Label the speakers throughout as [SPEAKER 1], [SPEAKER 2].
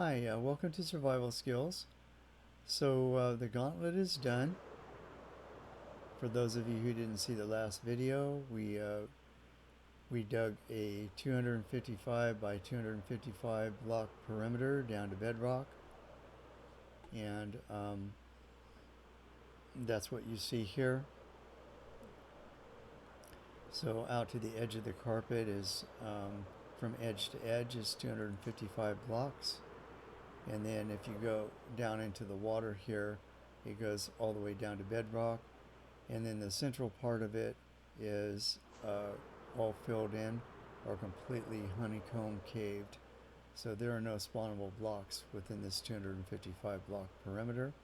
[SPEAKER 1] Hi, welcome to Survival Skills. The gauntlet is done. For those of you who didn't see the last video, we dug a 255 by 255 block perimeter down to bedrock, and that's what you see here. So out to the edge of the carpet is from edge to edge is 255 blocks. And then if you go down into the water here, it goes all the way down to bedrock. And then the central part of it is all filled in or completely honeycomb caved. So there are no spawnable blocks within this 255 block perimeter.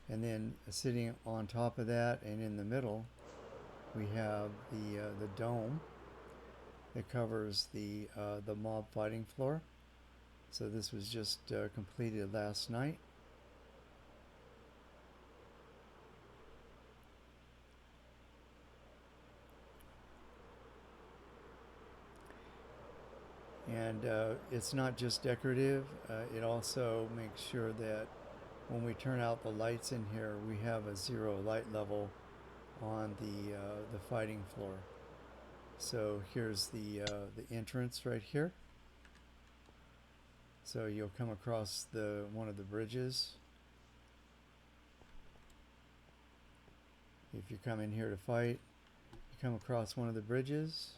[SPEAKER 1] And then sitting on top of that and in the middle, we have the dome that covers the mob fighting floor. So this was just completed last night. And it's not just decorative, it also makes sure that when we turn out the lights in here, we have a 0 light level on the fighting floor. So here's the entrance right here. So you'll come across one of the bridges. If you come in here to fight, you come across one of the bridges.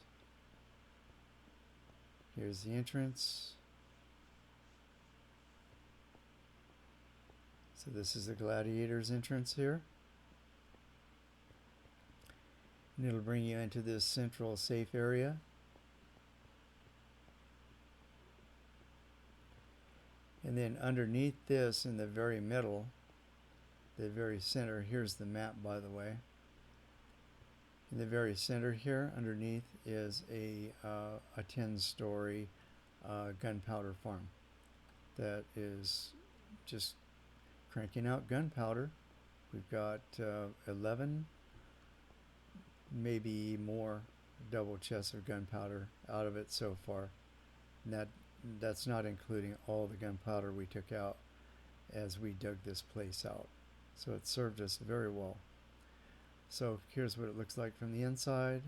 [SPEAKER 1] Here's the entrance. So this is the gladiator's entrance here. And it'll bring you into this central safe area. And then underneath this, in the very middle, the very center, here's the map, by the way. In the very center here, underneath, is a 10-story gunpowder farm that is just cranking out gunpowder. We've got 11, maybe more, double chests of gunpowder out of it so far. And that's not including all the gunpowder we took out as we dug this place out. So it served us very well. So here's what it looks like from the inside.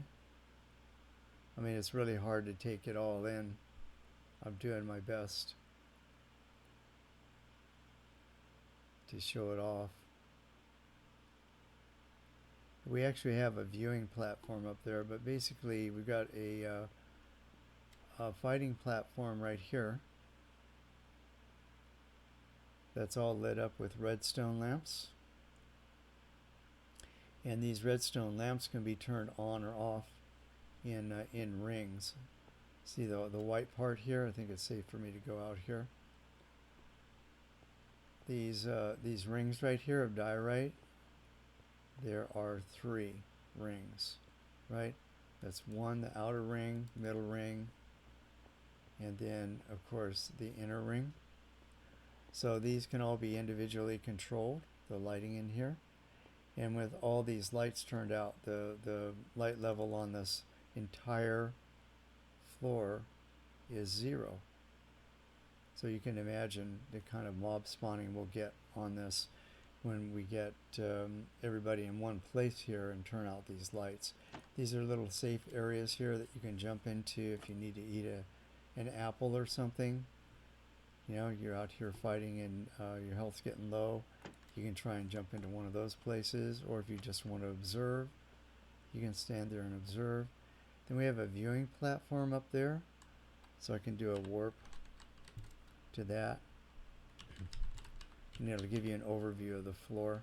[SPEAKER 1] I mean, it's really hard to take it all in. I'm doing my best to show it off. We actually have a viewing platform up there, but basically we've got a fighting platform right here that's all lit up with redstone lamps. And these redstone lamps can be turned on or off in rings. See the white part here? I think it's safe for me to go out here. These rings right here of diorite, there are 3 rings, right? That's one, the outer ring, middle ring, and then of course the inner ring. So these can all be individually controlled, the lighting in here. And with all these lights turned out, the light level on this entire floor is 0. So you can imagine the kind of mob spawning we'll get on this when we get everybody in one place here and turn out these lights. These are little safe areas here that you can jump into if you need to eat an apple or something. You know, you're out here fighting and your health's getting low. You can try and jump into one of those places, or if you just want to observe, you can stand there and observe. Then we have a viewing platform up there, so I can do a warp to that, and it'll give you an overview of the floor.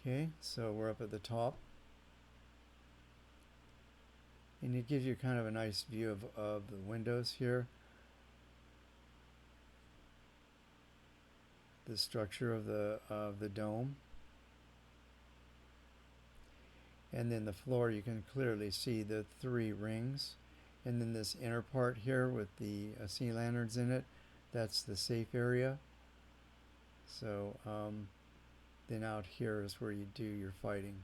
[SPEAKER 1] Okay, so we're up at the top, and it gives you kind of a nice view of the windows here. The structure of the dome, and then the floor, you can clearly see the 3 rings, and then this inner part here with the sea lanterns in it, that's the safe area. So then out here is where you do your fighting.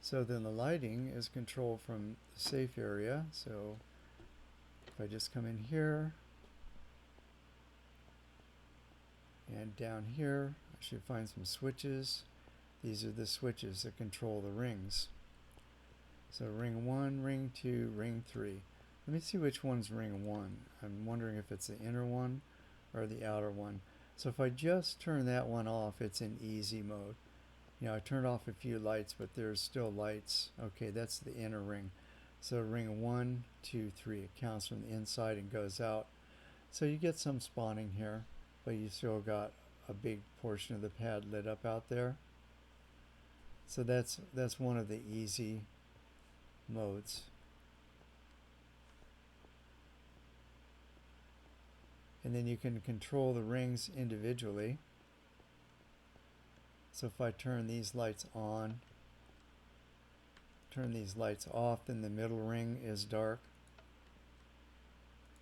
[SPEAKER 1] So then the lighting is controlled from the safe area. So if I just come in here and down here, I should find some switches. These are the switches that control the rings. So ring 1, ring 2, ring 3. Let me see which one's ring 1. I'm wondering if it's the inner one or the outer one. So if I just turn that one off, it's in easy mode. You know, I turned off a few lights, but there's still lights. Okay, that's the inner ring. So ring 1, 2, 3. It counts from the inside and goes out. So you get some spawning here, but you still got a big portion of the pad lit up out there. So that's one of the easy modes. And then you can control the rings individually. So if I turn these lights on, turn these lights off, then the middle ring is dark,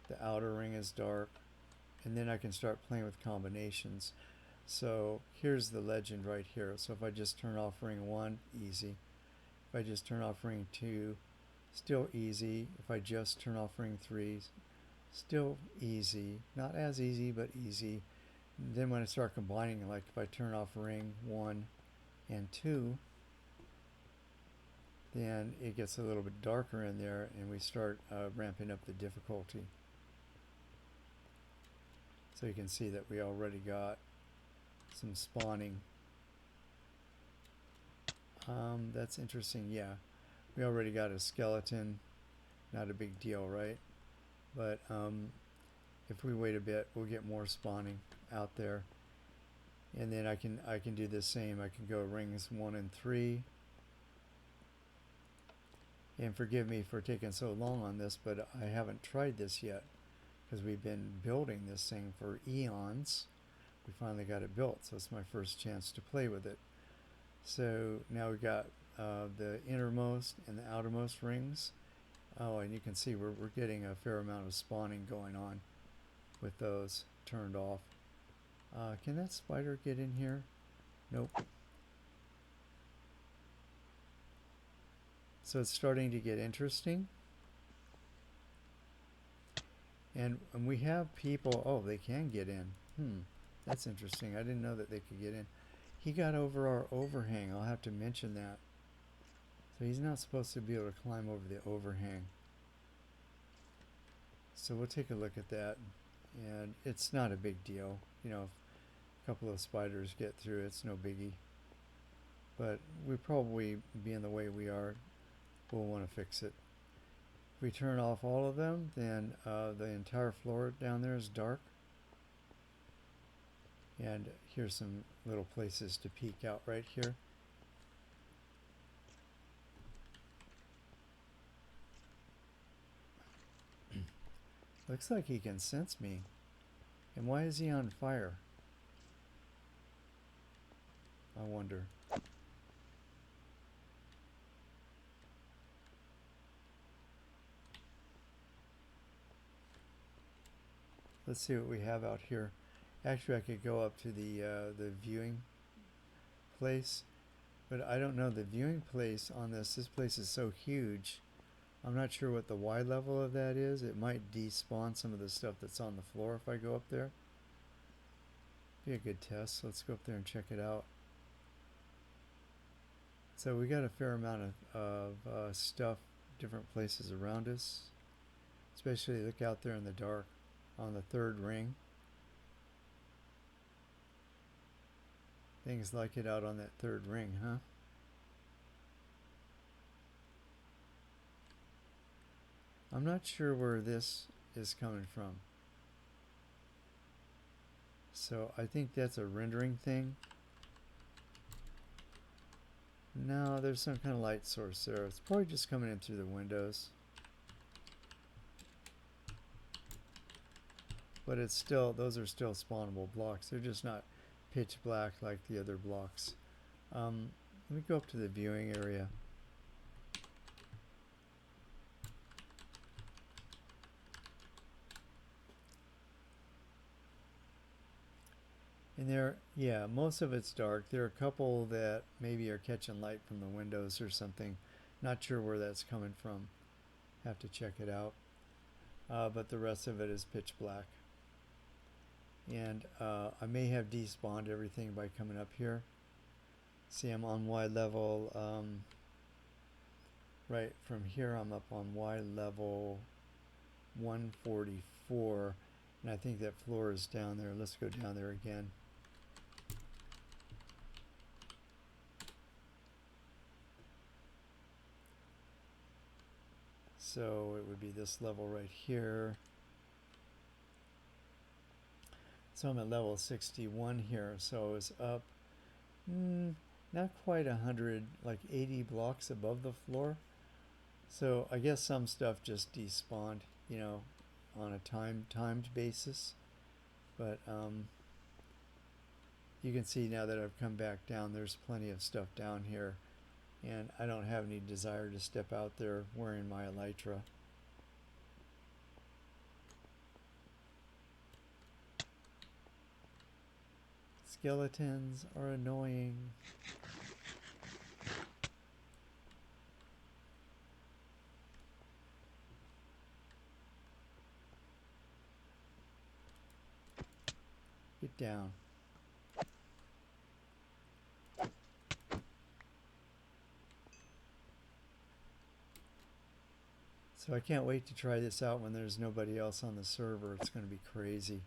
[SPEAKER 1] the outer ring is dark, and then I can start playing with combinations. So here's the legend right here. So if I just turn off ring 1, easy. If I just turn off ring 2, still easy. If I just turn off ring 3, still easy. Not as easy, but easy. And then when I start combining, like if I turn off ring 1 and 2, then it gets a little bit darker in there and we start ramping up the difficulty. So you can see that we already got some spawning. That's interesting. Yeah, we already got a skeleton. Not a big deal, right? But if we wait a bit, we'll get more spawning out there. And then I can do the same. I can go rings 1 and 3. And forgive me for taking so long on this, but I haven't tried this yet because we've been building this thing for eons. We finally got it built, so it's my first chance to play with it. So now we've got the innermost and the outermost rings. Oh, and you can see we're getting a fair amount of spawning going on with those turned off. Can that spider get in here? Nope. So it's starting to get interesting. And we have people, oh, they can get in. That's interesting. I didn't know that they could get in. He got over our overhang. I'll have to mention that. So he's not supposed to be able to climb over the overhang. So we'll take a look at that. And it's not a big deal. You know, if a couple of spiders get through, it's no biggie. But we probably, being the way we are, we'll want to fix it. If we turn off all of them, then the entire floor down there is dark. And here's some little places to peek out right here. Looks like he can sense me. And why is he on fire? I wonder. Let's see what we have out here. Actually, I could go up to the viewing place, but I don't know the viewing place on this. This place is so huge. I'm not sure what the Y level of that is. It might despawn some of the stuff that's on the floor if I go up there. Be a good test. Let's go up there and check it out. So we got a fair amount of stuff, different places around us. Especially look out there in the dark on the third ring. Things like it out on that third ring, huh? I'm not sure where this is coming from. So I think that's a rendering thing. No, there's some kind of light source there. It's probably just coming in through the windows. But it's still, those are still spawnable blocks. They're just not pitch black like the other blocks. Let me go up to the viewing area. And there, yeah, most of it's dark. There are a couple that maybe are catching light from the windows or something. Not sure where that's coming from. Have to check it out. But the rest of it is pitch black. And I may have despawned everything by coming up here. See, I'm on Y level. Right from here, I'm up on Y level 144. And I think that floor is down there. Let's go down there again. So it would be this level right here. So I'm at level 61 here. So it's up, not quite 100, like 80 blocks above the floor. So I guess some stuff just despawned, you know, on a timed basis. But you can see now that I've come back down, there's plenty of stuff down here. And I don't have any desire to step out there wearing my elytra. Skeletons are annoying. Get down. So I can't wait to try this out when there's nobody else on the server. It's going to be crazy.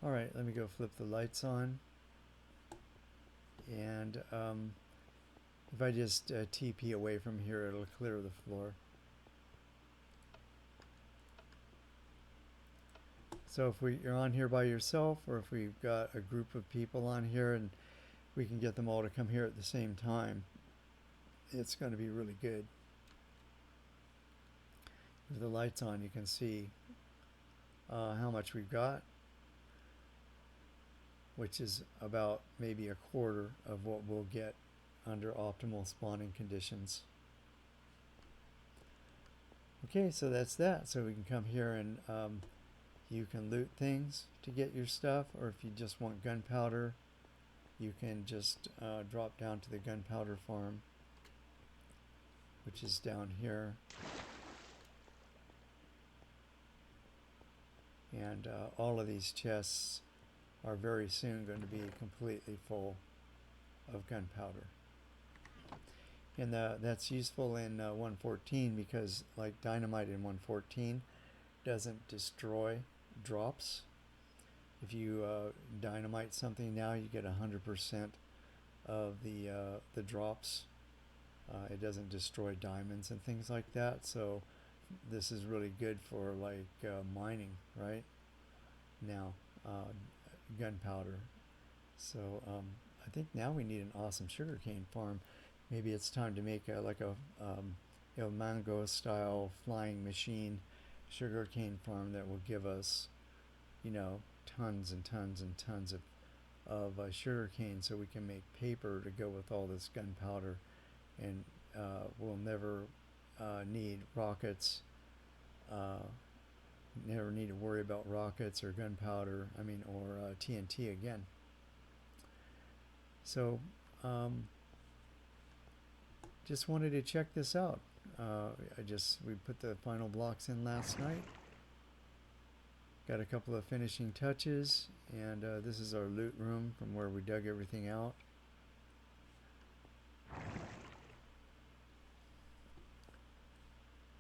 [SPEAKER 1] Alright, let me go flip the lights on. And if I just TP away from here, it'll clear the floor. So if you're on here by yourself, or if we've got a group of people on here and we can get them all to come here at the same time, it's going to be really good. With the lights on, you can see how much we've got, which is about maybe a quarter of what we'll get under optimal spawning conditions. Okay, so that's that. So we can come here and you can loot things to get your stuff, or if you just want gunpowder, you can just drop down to the gunpowder farm, which is down here. And all of these chests are very soon going to be completely full of gunpowder. And that's useful in 1.14 because, like dynamite in 1.14 doesn't destroy drops. If you dynamite something now, you get 100% of the drops. It doesn't destroy diamonds and things like that. So this is really good for like mining, right? Now, gunpowder. So I think now we need an awesome sugarcane farm. Maybe it's time to make like a El Mango style flying machine sugarcane farm that will give us, you know, tons and tons and tons of sugarcane, so we can make paper to go with all this gunpowder, and we'll never need rockets. Never need to worry about rockets or gunpowder. I mean, or TNT again. So just wanted to check this out. We put the final blocks in last night. Got a couple of finishing touches, and this is our loot room from where we dug everything out.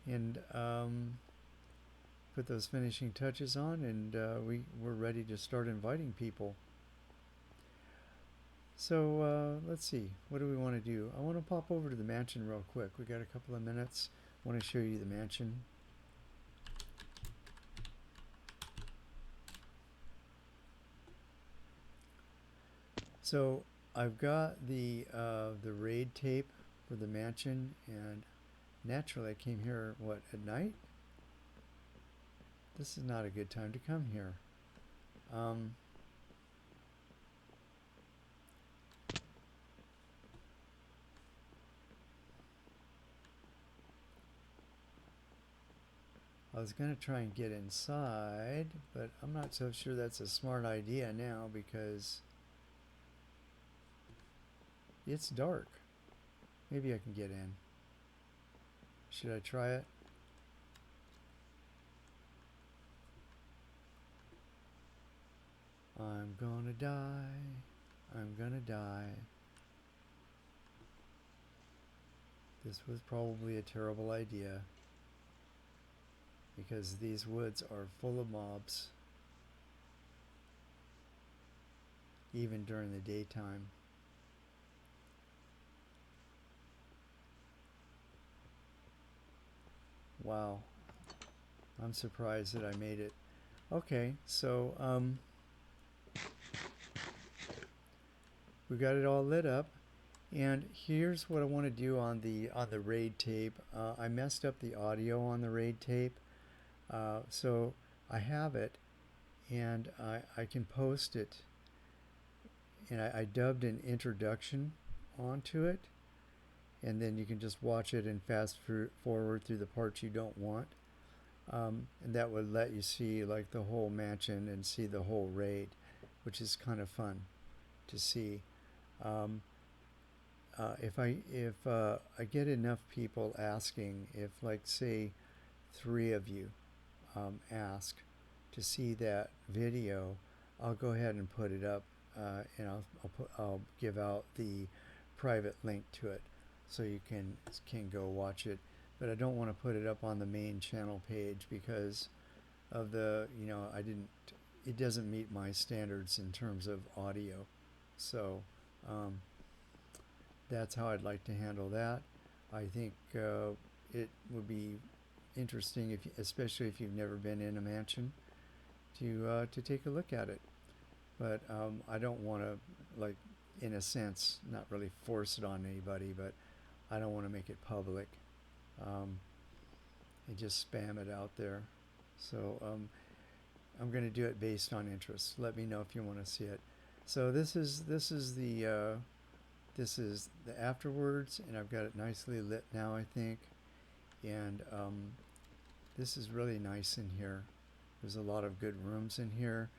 [SPEAKER 1] And put those finishing touches on, and we're ready to start inviting people. So let's see, what do we want to do? I want to pop over to the mansion real quick. We got a couple of minutes. I want to show you the mansion. So I've got the raid tape for the mansion, and naturally I came here, what, at night? This is not a good time to come here. I was going to try and get inside, but I'm not so sure that's a smart idea now because it's dark. Maybe I can get in. Should I try it? I'm gonna die. I'm gonna die. This was probably a terrible idea because these woods are full of mobs, even during the daytime. Wow, I'm surprised that I made it. Okay, so we got it all lit up, and here's what I want to do on the RAID tape. I messed up the audio on the RAID tape, so I have it, and I can post it. And I dubbed an introduction onto it, and then you can just watch it and fast forward through the parts you don't want. And that would let you see like the whole mansion and see the whole raid, which is kind of fun to see. Um, if I get enough people asking, if like say 3 of you ask to see that video, I'll go ahead and put it up, and I'll give out the private link to it so you can go watch it. But I don't want to put it up on the main channel page because of the, it doesn't meet my standards in terms of audio. So that's how I'd like to handle that. I think it would be interesting, especially if you've never been in a mansion, to take a look at it. But I don't want to, like, in a sense, not really force it on anybody, but I don't want to make it public. And just spam it out there. So I'm going to do it based on interest. Let me know if you want to see it. So this is the afterwards, and I've got it nicely lit now, I think. And this is really nice in here. There's a lot of good rooms in here.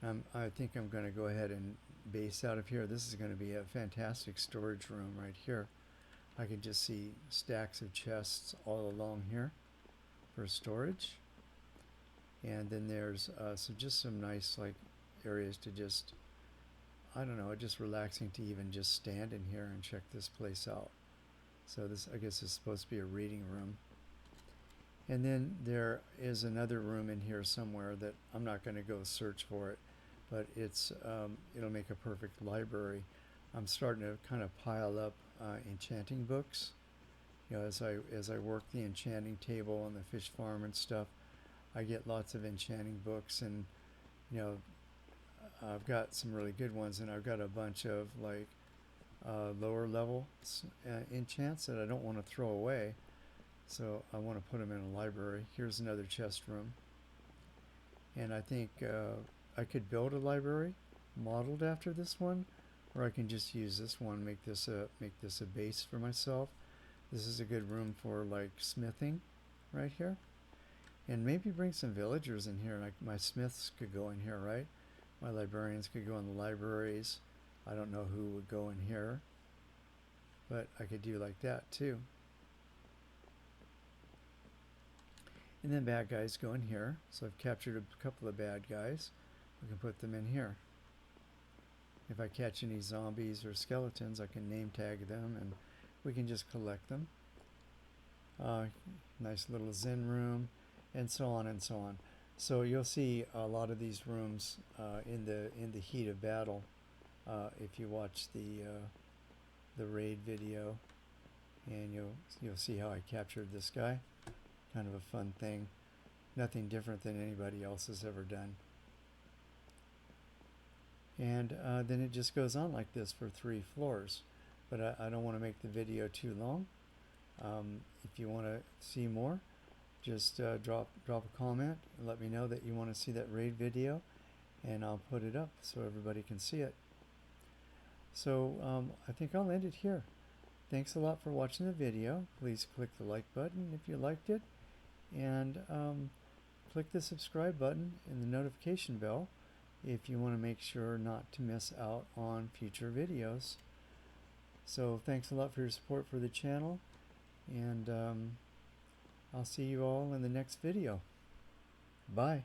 [SPEAKER 1] I think I'm going to go ahead and base out of here. This is going to be a fantastic storage room right here. I can just see stacks of chests all along here for storage. And then there's just some nice like areas to just, I don't know, just relaxing to even just stand in here and check this place out. So this, I guess, is supposed to be a reading room. And then there is another room in here somewhere that I'm not going to go search for it, but it'll make a perfect library. I'm starting to kind of pile up enchanting books. As I work the enchanting table and the fish farm and stuff, I get lots of enchanting books, and I've got some really good ones, and I've got a bunch of like lower level enchants that I don't want to throw away. So I want to put them in a library. Here's another chest room. And I think I could build a library modeled after this one, or I can just use this one, make this a base for myself. This is a good room for like smithing right here. And maybe bring some villagers in here. Like my smiths could go in here, right? My librarians could go in the libraries. I don't know who would go in here, but I could do like that too. And then bad guys go in here. So I've captured a couple of bad guys. We can put them in here. If I catch any zombies or skeletons, I can name tag them and we can just collect them. Nice little zen room, and so on and so on. So you'll see a lot of these rooms in the heat of battle if you watch the raid video, and you'll see how I captured this guy. Kind of a fun thing. Nothing different than anybody else has ever done. And then it just goes on like this for 3 floors. But I don't want to make the video too long. If you want to see more, just drop a comment and let me know that you want to see that raid video, and I'll put it up so everybody can see it. So I think I'll end it here. Thanks a lot for watching the video. Please click the like button if you liked it, and click the subscribe button and the notification bell if you want to make sure not to miss out on future videos. So thanks a lot for your support for the channel, and I'll see you all in the next video. Bye.